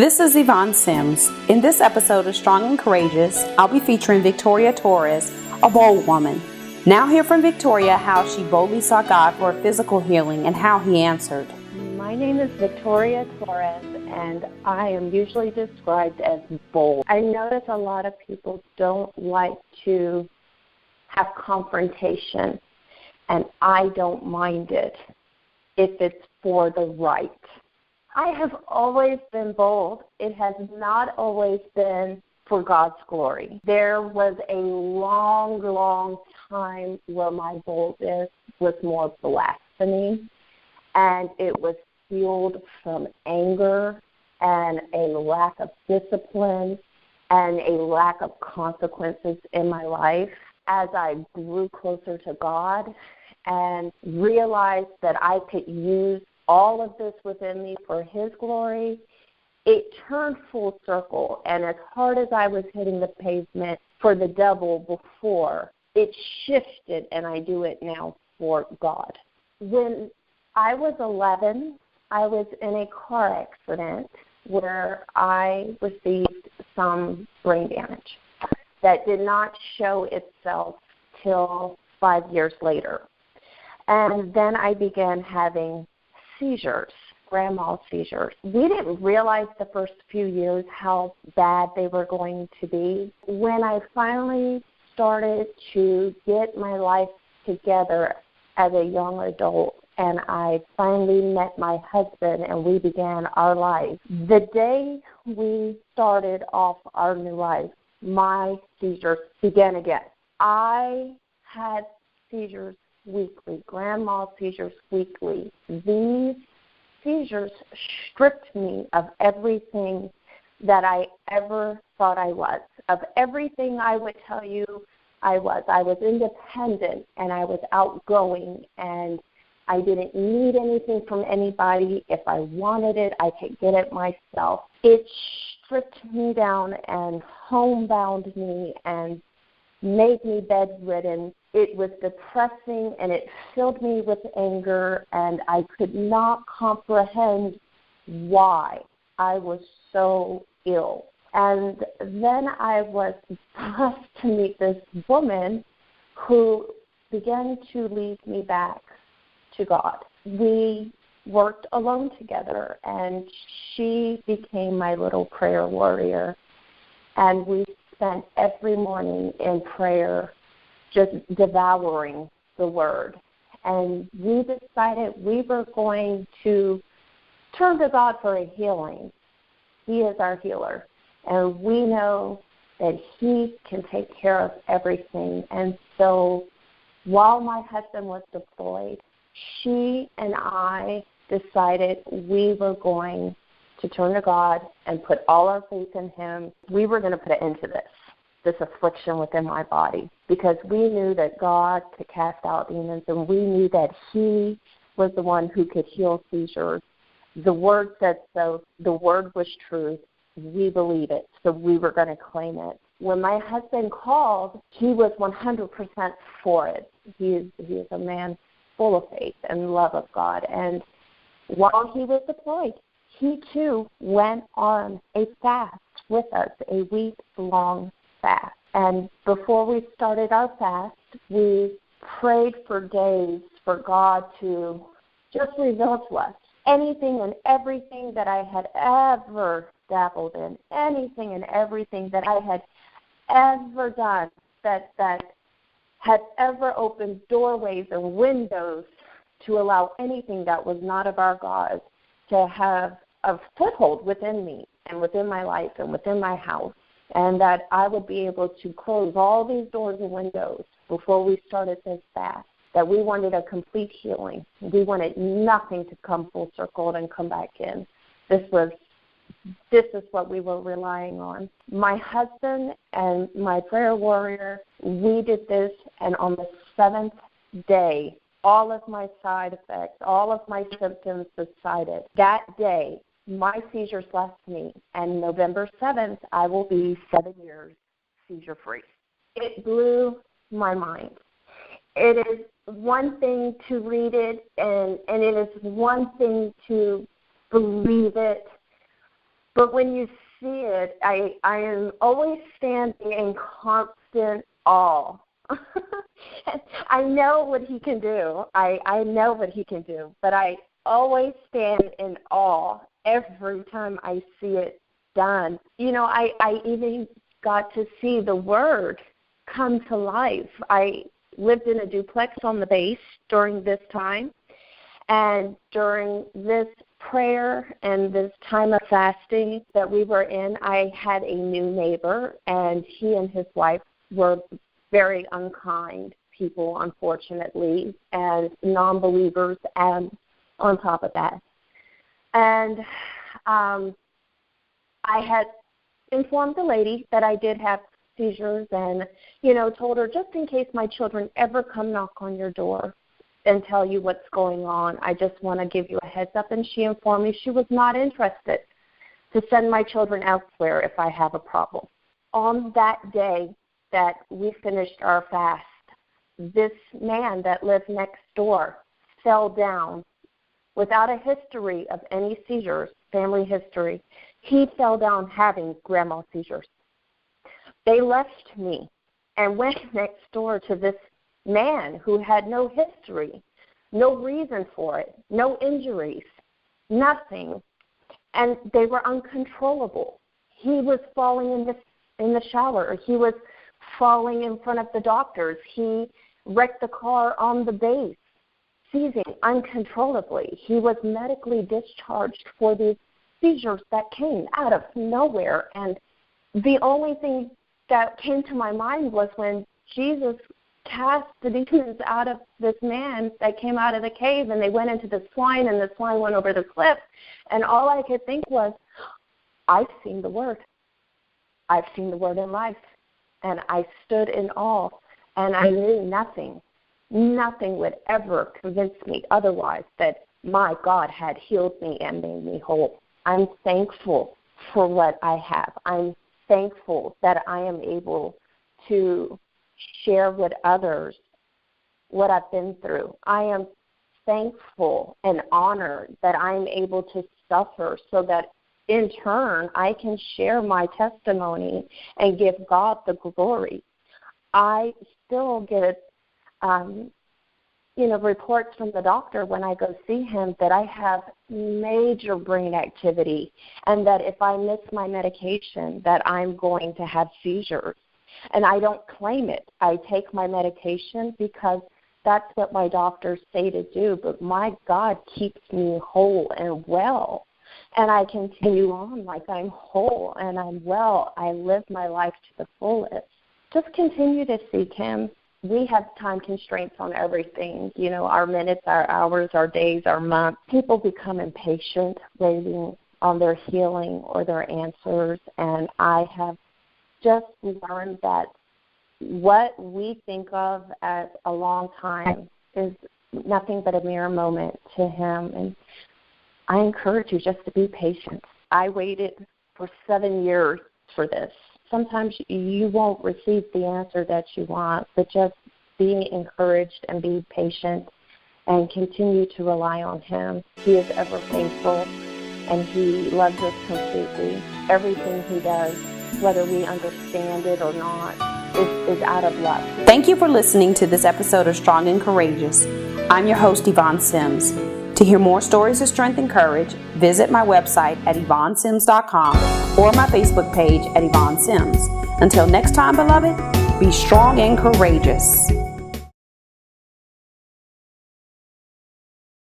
This is Yvonne Sims. In this episode of Strong and Courageous, I'll be featuring Victoria Torres, a bold woman. Now hear from Victoria how she boldly sought God for physical healing and how He answered. My name is Victoria Torres, and I am usually described as bold. I notice a lot of people don't like to have confrontation, and I don't mind it if it's for the right. I have always been bold. It has not always been for God's glory. There was a long time where my boldness was more blasphemy, and it was fueled from anger and a lack of discipline and a lack of consequences in my life. As I grew closer to God and realized that I could use all of this within me for His glory, it turned full circle. And as hard as I was hitting the pavement for the devil before, it shifted, and I do it now for God. When I was 11, I was in a car accident where I received some brain damage that did not show itself till 5 years later. And then I began having seizures, grand mal seizures. We didn't realize the first few years how bad they were going to be. When I finally started to get my life together as a young adult, and I finally met my husband and we began our life, the day we started off our new life, my seizures began again. I had seizures weekly, grand mal seizures weekly. These seizures stripped me of everything that I ever thought I was, of everything I would tell you I was. I was independent and I was outgoing, and I didn't need anything from anybody. If I wanted it, I could get it myself. It stripped me down and homebound me and made me bedridden. It was depressing, and it filled me with anger, and I could not comprehend why I was so ill. And then I was blessed to meet this woman who began to lead me back to God. We worked alone together, and she became my little prayer warrior, and we spent every morning in prayer just devouring the Word. And we decided we were going to turn to God for a healing. He is our healer, and we know that He can take care of everything. And so while my husband was deployed, she and I decided we were going to turn to God and put all our faith in Him. We were going to put an end to this affliction within my body, because we knew that God could cast out demons, and we knew that He was the one who could heal seizures. The Word said so. The Word was truth. We believe it, so we were going to claim it. When my husband called, he was 100% for it. He is a man full of faith and love of God. And while he was deployed, he too went on a fast with us, a week-long fast. And before we started our fast, we prayed for days for God to just reveal to us anything and everything that I had ever dabbled in, anything and everything that I had ever done that had ever opened doorways and windows to allow anything that was not of our God to have a foothold within me and within my life and within my house, and that I would be able to close all these doors and windows before we started this fast, that we wanted a complete healing. We wanted nothing to come full circle and come back in. This is what we were relying on. My husband and my prayer warrior, we did this, and on the 7th day, all of my side effects, all of my symptoms subsided. That day, my seizures left me, and November 7th, I will be 7 years seizure-free. It blew my mind. It is one thing to read it, and it is one thing to believe it, But when you see it, I am always standing in constant awe. I know what he can do. I know what he can do, but I always stand in awe every time I see it done. You know, I even got to see the Word come to life. I lived in a duplex on the base during this time, and during this prayer and this time of fasting that we were in, I had a new neighbor, and he and his wife were very unkind people, unfortunately, and non-believers, and on top of that. And I had informed the lady that I did have seizures and, you know, told her, just in case my children ever come knock on your door and tell you what's going on, I just want to give you a heads up. And she informed me she was not interested to send my children elsewhere if I have a problem. On that day that we finished our fast, this man that lived next door fell down without a history of any seizures, family history. He fell down having grandma seizures. They left me and went next door to this man who had no history, no reason for it, no injuries, nothing, and they were uncontrollable. He was falling in the shower. He was falling in front of the doctors. He wrecked the car on the base, seizing uncontrollably. He was medically discharged for these seizures that came out of nowhere, and the only thing that came to my mind was when Jesus cast the demons out of this man that came out of the cave, and they went into the swine, and the swine went over the cliff. And all I could think was, I've seen the Word. I've seen the Word in life. And I stood in awe, and I knew nothing would ever convince me otherwise that my God had healed me and made me whole. I'm thankful for what I have. I'm thankful that I am able to share with others what I've been through. I am thankful and honored that I'm able to suffer so that in turn I can share my testimony and give God the glory. I still get reports from the doctor when I go see him that I have major brain activity, and that if I miss my medication that I'm going to have seizures. And I don't claim it. I take my medication because that's what my doctors say to do, but my God keeps me whole and well. And I continue on like I'm whole and I'm well. I live my life to the fullest. Just continue to seek Him. We have time constraints on everything, you know, our minutes, our hours, our days, our months. People become impatient waiting on their healing or their answers, and I have just learned that what we think of as a long time is nothing but a mere moment to Him. And I encourage you just to be patient. I waited for 7 years for this. Sometimes you won't receive the answer that you want, but just be encouraged and be patient and continue to rely on Him. He is ever faithful, and He loves us completely. Everything He does, whether we understand it or not, is out of love. Thank you for listening to this episode of Strong and Courageous. I'm your host, Yvonne Sims. To hear more stories of strength and courage, visit my website at YvonneSims.com or my Facebook page at Yvonne Sims. Until next time, beloved, be strong and courageous.